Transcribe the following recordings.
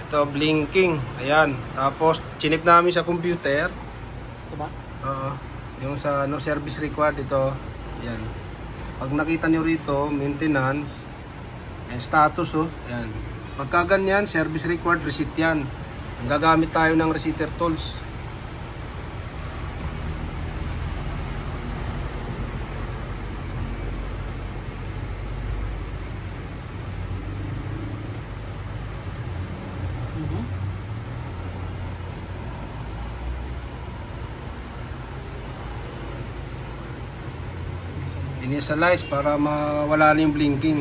Ito, blinking. Ayan. Tapos, chinip namin sa computer. Ito ba? Oo. Yung sa no service required ito. Ayan. Pag nakita nyo rito, maintenance. Ayan, status oh. Ayan. Pagka ganyan, service required, receipt yan. Ang gagamit tayo ng receitter tools. Initialize para mawala na yung blinking.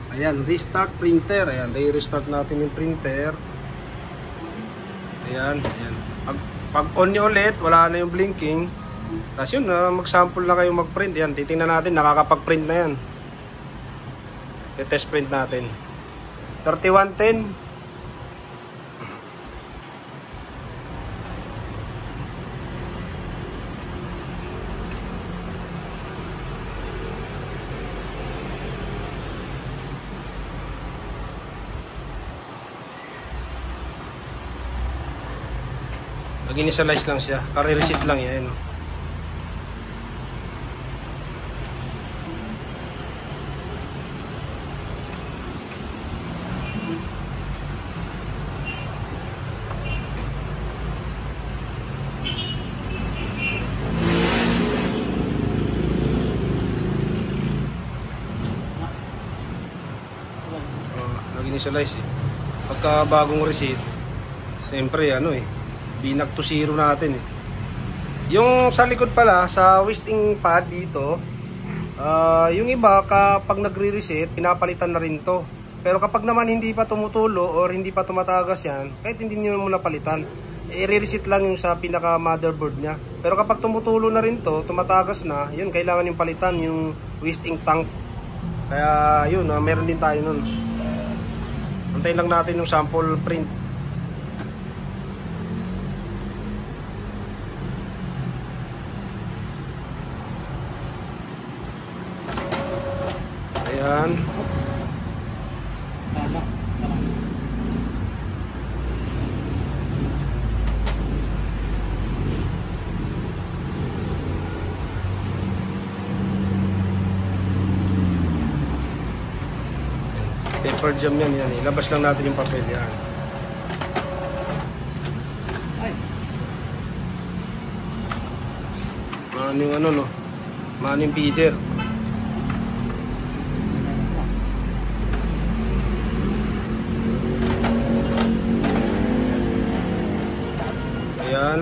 Ayan, restart printer. Ayan, restart natin yung printer. Ayan, ayan. Pag on nyo ulit, wala na yung blinking. Tapos yun, mag-sample na kayo mag-print. Ayan, titingnan natin, nakakapag-print na yan. Test print natin. 3110. Mag-initialize lang siya. Kare-receipt lang yan. Mag-initialize eh. Pagka bagong receipt, siyempre ano eh, binag to zero natin eh. Yung sa likod pala, sa wasting pad dito, yung iba kapag nagre-reset, pinapalitan na rin to. Pero kapag naman hindi pa tumutulo or hindi pa tumatagas yan, kahit hindi nyo muna palitan, i-reset lang yung sa pinaka motherboard nya. Pero kapag tumutulo na rin to, tumatagas na, yun, kailangan yung palitan, yung wasting tank. Kaya yun, meron din tayo nun. Antayin lang natin yung sample print. Ayan. Paper jam yan, yan. Ilabas lang natin yung papel yan. Maano yung ano no? Maano yung feeder? Ayan.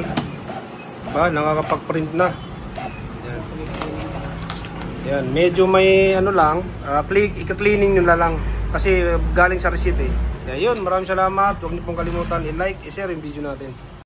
Ba, nakakapag-print na. Ayan. Ayan. Medyo may ano lang, ika-cleaning nyo na lang. Kasi galing sa receipt eh. Kaya yun, maraming salamat. Huwag niyo pong kalimutan i-like, i-share yung video natin.